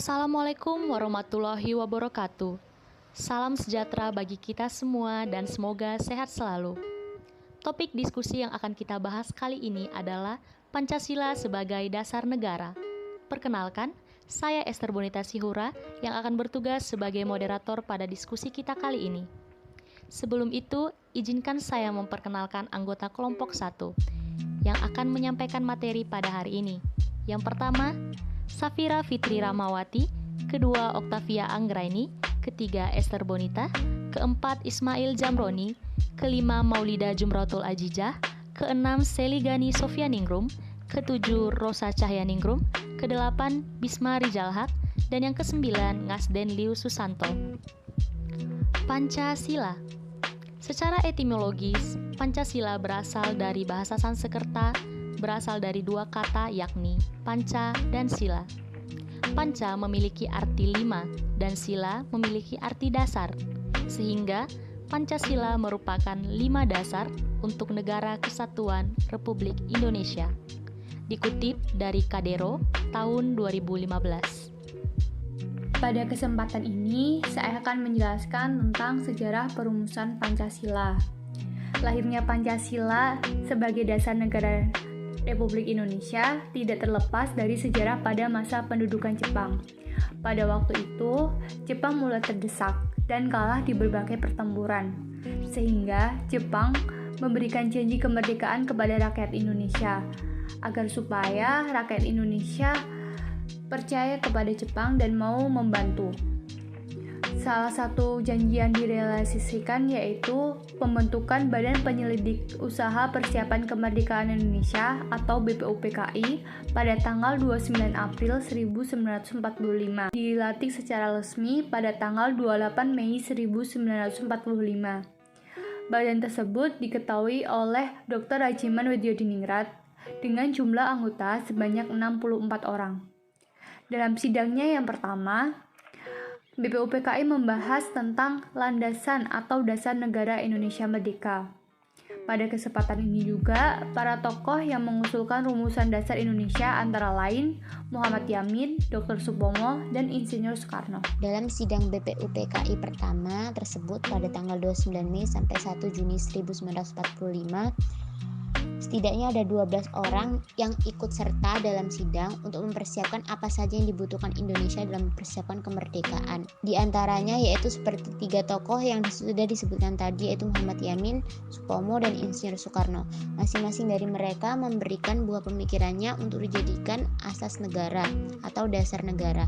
Assalamualaikum warahmatullahi wabarakatuh. Salam sejahtera bagi kita semua dan semoga sehat selalu. Topik diskusi yang akan kita bahas kali ini adalah Pancasila sebagai dasar negara. Perkenalkan, saya Esther Bonita Sihura yang akan bertugas sebagai moderator pada diskusi kita kali ini. Sebelum itu, izinkan saya memperkenalkan anggota kelompok 1 yang akan menyampaikan materi pada hari ini. Yang pertama, Safira Fitri Ramawati, kedua Octavia Anggraini, ketiga Esther Bonita, keempat Ismail Jamroni, kelima Maulida Jumratul Ajijah, keenam Seli Gani Sofyaningrum, ketujuh Rosa Cahyaningrum, kedelapan Bisma Rijalhak, dan yang kesembilan Ngasden Liu Susanto. Pancasila. Secara etimologis, Pancasila berasal dari bahasa Sanskerta, berasal dari dua kata yakni panca dan sila. Panca memiliki arti 5 dan sila memiliki arti dasar, sehingga Pancasila merupakan 5 dasar untuk Negara Kesatuan Republik Indonesia. Dikutip dari Kadero tahun 2015. Pada kesempatan ini, saya akan menjelaskan tentang sejarah perumusan Pancasila. Lahirnya Pancasila sebagai dasar negara Republik Indonesia tidak terlepas dari sejarah pada masa pendudukan Jepang. Pada waktu itu, Jepang mulai terdesak dan kalah di berbagai pertempuran, sehingga Jepang memberikan janji kemerdekaan kepada rakyat Indonesia, agar supaya rakyat Indonesia percaya kepada Jepang dan mau membantu. Salah satu janji yang direalisasikan yaitu pembentukan Badan Penyelidik Usaha Persiapan Kemerdekaan Indonesia atau BPUPKI pada tanggal 29 April 1945. Dilatih secara resmi pada tanggal 28 Mei 1945. Badan tersebut diketahui oleh Dr. Rajiman Widyodiningrat dengan jumlah anggota sebanyak 64 orang. Dalam sidangnya yang pertama, BPUPKI membahas tentang landasan atau dasar negara Indonesia Merdeka. Pada kesempatan ini juga, para tokoh yang mengusulkan rumusan dasar Indonesia antara lain Muhammad Yamin, Dr. Supomo, dan Insinyur Soekarno. Dalam sidang BPUPKI pertama tersebut pada tanggal 29 Mei sampai 1 Juni 1945, setidaknya ada 12 orang yang ikut serta dalam sidang untuk mempersiapkan apa saja yang dibutuhkan Indonesia dalam mempersiapkan kemerdekaan. Di antaranya yaitu seperti 3 tokoh yang sudah disebutkan tadi, yaitu Muhammad Yamin, Supomo, dan Insinyur Soekarno. Masing-masing dari mereka memberikan buah pemikirannya untuk dijadikan asas negara atau dasar negara.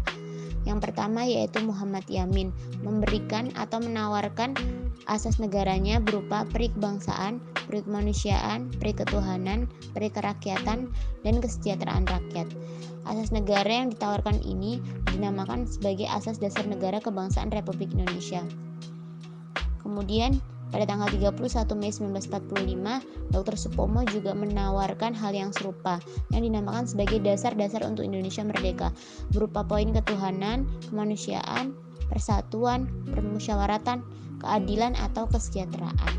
Yang pertama yaitu Muhammad Yamin memberikan atau menawarkan asas negaranya berupa peri kebangsaan, peri kemanusiaan, peri ketuhanan, peri kerakyatan, dan kesejahteraan rakyat. Asas negara yang ditawarkan ini dinamakan sebagai Asas Dasar Negara Kebangsaan Republik Indonesia. Kemudian pada tanggal 31 Mei 1945, Dr. Supomo juga menawarkan hal yang serupa yang dinamakan sebagai dasar-dasar untuk Indonesia Merdeka berupa poin ketuhanan, kemanusiaan, persatuan, permusyawaratan, keadilan atau kesejahteraan.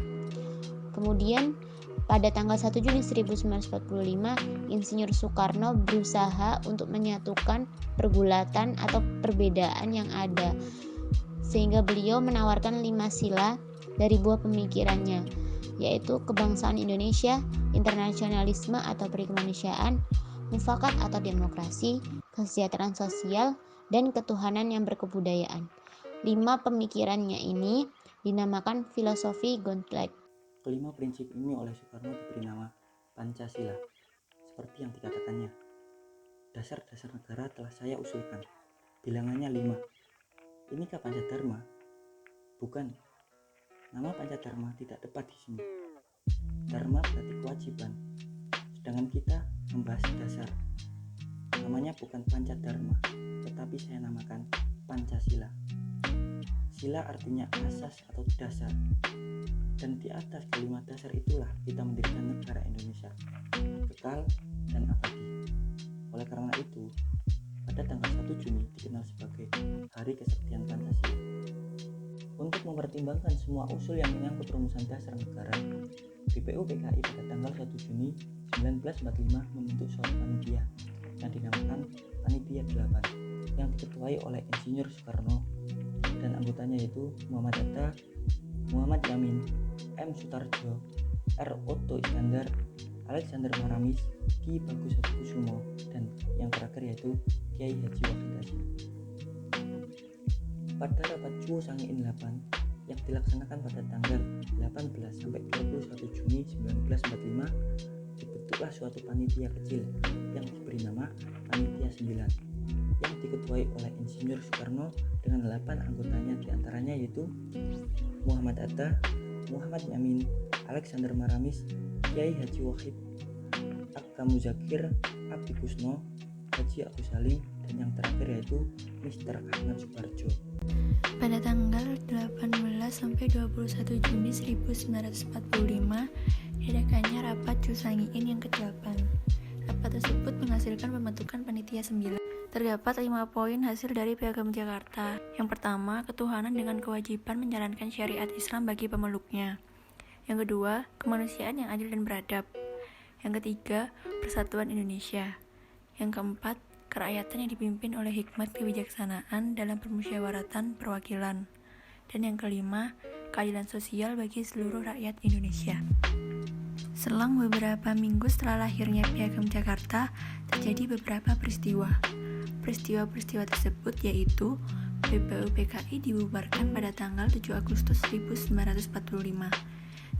Kemudian pada tanggal 1 Juni 1945, Insinyur Soekarno berusaha untuk menyatukan pergulatan atau perbedaan yang ada, sehingga beliau menawarkan 5 sila dari buah pemikirannya, yaitu kebangsaan Indonesia, internasionalisme atau peri kemanusiaan, mufakat atau demokrasi, kesejahteraan sosial, dan ketuhanan yang berkebudayaan. 5 pemikirannya ini dinamakan filosofi Gauntlet. Kelima prinsip ini oleh Soekarno diberi nama Pancasila. Seperti yang dikatakannya, dasar-dasar negara telah saya usulkan. Bilangannya 5. Inikah Pancadharma? Bukan. Nama Pancadharma tidak tepat di sini. Dharma berarti kewajiban, sedangkan kita membahas dasar. Namanya bukan Pancadharma, tetapi saya namakan Pancasila. Sila artinya asas atau dasar, dan di atas kelima dasar itulah kita mendirikan negara Indonesia, kekal dan abadi. Oleh karena itu, pada tanggal 1 Juni dikenal sebagai Hari Kesaktian Pancasila. Untuk mempertimbangkan semua usul yang menyangkut rumusan dasar negara, BPUPKI pada tanggal 1 Juni 1945 membentuk suatu panitia yang dinamakan panitia 8 yang diketuai oleh Insinyur Soekarno dan anggotanya yaitu Muhammad Hatta, Muhammad Yamin, M. Sutarjo, R. Otto Iskandar, Alexander Maramis, Ki Bagus Hadikusumo, dan yang terakhir yaitu Kiai Haji Wahid Hasyim. Pada rapat Cuo Sangiin 8 yang dilaksanakan pada tanggal 18 sampai 21 Juni 1945, dibentuklah suatu panitia kecil yang diberi nama Panitia 9 yang diketuai oleh Insinyur Soekarno dengan 8 anggotanya, diantaranya yaitu Muhammad Hatta, Muhammad Yamin, Alexander Maramis, Kiai Haji Wahid, Akka Muzakir, Abdi Kusno, Haji Agus Salim, dan yang terakhir yaitu Mr. Ahmad Suparjo. Pada tanggal 18 sampai 21 Juni 1945 diadakannya rapat Cuo Sangiin yang ke-8. Rapat tersebut menghasilkan pembentukan panitia 9. Terdapat 5 poin hasil dari Piagam Jakarta. Yang pertama, ketuhanan dengan kewajiban menjalankan syariat Islam bagi pemeluknya. Yang kedua, kemanusiaan yang adil dan beradab. Yang ketiga, persatuan Indonesia. Yang keempat, kerakyatan yang dipimpin oleh hikmat kebijaksanaan dalam permusyawaratan perwakilan. Dan yang kelima, keadilan sosial bagi seluruh rakyat Indonesia. Selang beberapa minggu setelah lahirnya Piagam Jakarta, terjadi beberapa peristiwa. Peristiwa-peristiwa tersebut yaitu BPUPKI dibubarkan pada tanggal 7 Agustus 1945.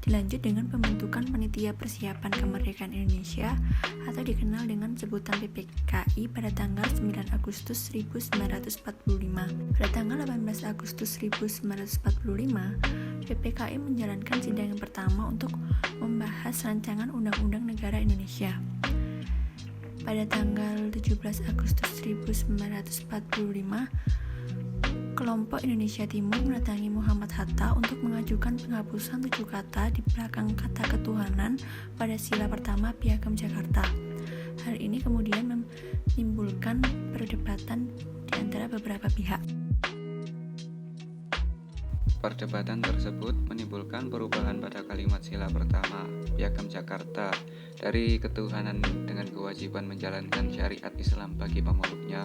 Dilanjut dengan pembentukan Panitia Persiapan Kemerdekaan Indonesia atau dikenal dengan sebutan PPKI pada tanggal 9 Agustus 1945. Pada tanggal 18 Agustus 1945, PPKI menjalankan sidang yang pertama untuk membahas rancangan Undang-Undang Negara Indonesia. Pada tanggal 17 Agustus 1945, kelompok Indonesia Timur mendatangi Muhammad Hatta untuk mengajukan penghapusan 7 kata di belakang kata ketuhanan pada sila pertama Piagam Jakarta. Hal ini kemudian menimbulkan perdebatan di antara beberapa pihak. Perdebatan tersebut menimbulkan perubahan pada kalimat sila pertama Piagam Jakarta dari ketuhanan dengan kewajiban menjalankan syariat Islam bagi pemeluknya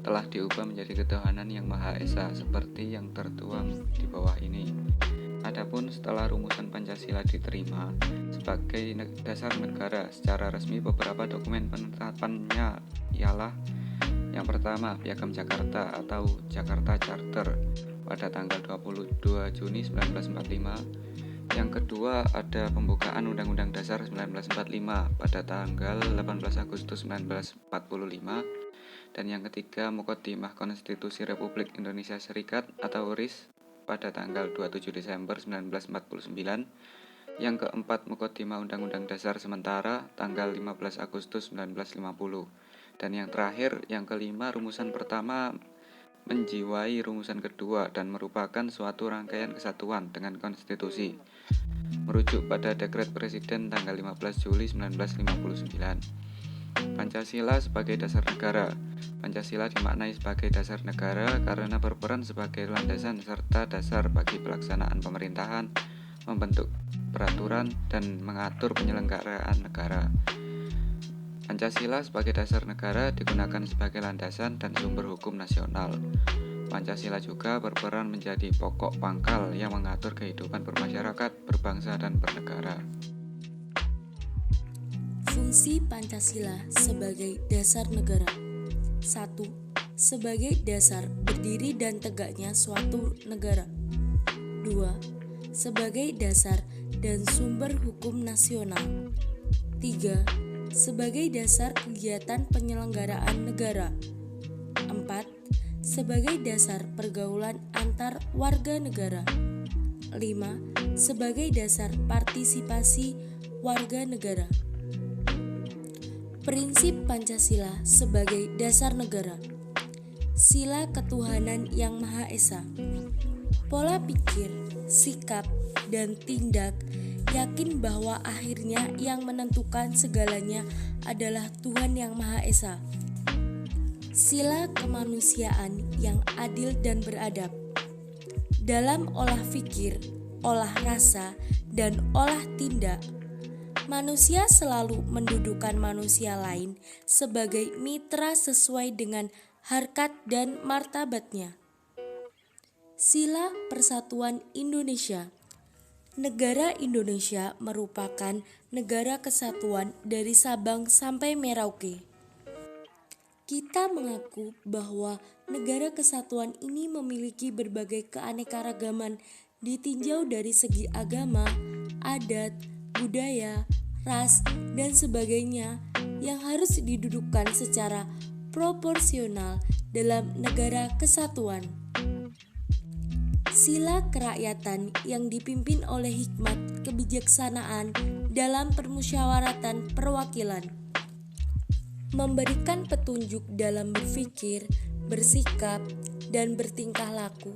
telah diubah menjadi ketuhanan yang Maha Esa seperti yang tertuang di bawah ini. Adapun setelah rumusan Pancasila diterima sebagai dasar negara secara resmi, beberapa dokumen penetapannya ialah yang pertama Piagam Jakarta atau Jakarta Charter pada tanggal 22 Juni 1945. Yang kedua ada pembukaan Undang-Undang Dasar 1945 pada tanggal 18 Agustus 1945. Dan yang ketiga Muqaddimah Konstitusi Republik Indonesia Serikat atau RIS pada tanggal 27 Desember 1949. Yang keempat Muqaddimah Undang-Undang Dasar sementara tanggal 15 Agustus 1950. Dan yang terakhir, yang kelima, rumusan pertama menjiwai rumusan kedua dan merupakan suatu rangkaian kesatuan dengan konstitusi, merujuk pada Dekret Presiden tanggal 15 Juli 1959. Pancasila sebagai dasar negara. Pancasila dimaknai sebagai dasar negara karena berperan sebagai landasan serta dasar bagi pelaksanaan pemerintahan, membentuk peraturan, dan mengatur penyelenggaraan negara. Pancasila sebagai dasar negara digunakan sebagai landasan dan sumber hukum nasional. Pancasila juga berperan menjadi pokok pangkal yang mengatur kehidupan bermasyarakat, berbangsa, dan bernegara. Fungsi Pancasila sebagai dasar negara. 1. Sebagai dasar berdiri dan tegaknya suatu negara. 2. Sebagai dasar dan sumber hukum nasional. 3. Sebagai dasar kegiatan penyelenggaraan negara. 4. Sebagai dasar pergaulan antar warga negara. 5. Sebagai dasar partisipasi warga negara. Prinsip Pancasila sebagai dasar negara. Sila ketuhanan yang Maha Esa. Pola pikir, sikap, dan tindak yakin bahwa akhirnya yang menentukan segalanya adalah Tuhan yang Maha Esa. Sila kemanusiaan yang adil dan beradab. Dalam olah fikir, olah rasa, dan olah tindak, Manusia selalu mendudukan manusia lain sebagai mitra sesuai dengan harkat dan martabatnya. Sila Persatuan Indonesia. Negara Indonesia merupakan negara kesatuan dari Sabang sampai Merauke. Kita mengaku bahwa negara kesatuan ini memiliki berbagai keanekaragaman ditinjau dari segi agama, adat, budaya, ras, dan sebagainya yang harus didudukkan secara proporsional dalam negara kesatuan. Sila kerakyatan yang dipimpin oleh hikmat kebijaksanaan dalam permusyawaratan perwakilan. Memberikan petunjuk dalam berpikir, bersikap, dan bertingkah laku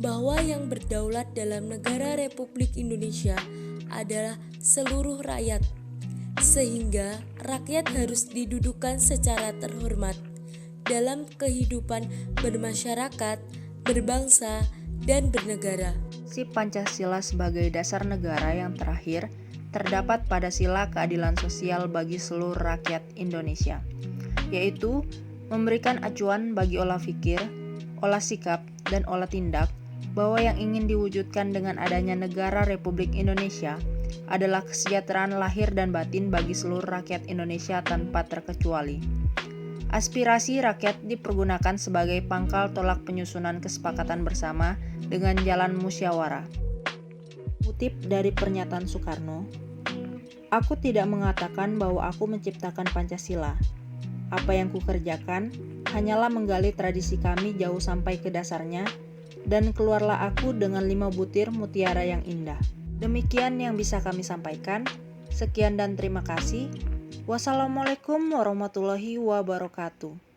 bahwa yang berdaulat dalam negara Republik Indonesia adalah seluruh rakyat, sehingga rakyat harus didudukan secara terhormat dalam kehidupan bermasyarakat, berbangsa, dan bernegara. Prinsip Pancasila sebagai dasar negara yang terakhir terdapat pada sila keadilan sosial bagi seluruh rakyat Indonesia, yaitu memberikan acuan bagi olah pikir, olah sikap, dan olah tindak bahwa yang ingin diwujudkan dengan adanya negara Republik Indonesia adalah kesejahteraan lahir dan batin bagi seluruh rakyat Indonesia tanpa terkecuali. Aspirasi rakyat dipergunakan sebagai pangkal tolak penyusunan kesepakatan bersama dengan jalan musyawarah. Kutip dari pernyataan Soekarno, "Aku tidak mengatakan bahwa aku menciptakan Pancasila. Apa yang kukerjakan hanyalah menggali tradisi kami jauh sampai ke dasarnya, dan keluarlah aku dengan 5 butir mutiara yang indah." Demikian yang bisa kami sampaikan. Sekian dan terima kasih. Wassalamualaikum warahmatullahi wabarakatuh.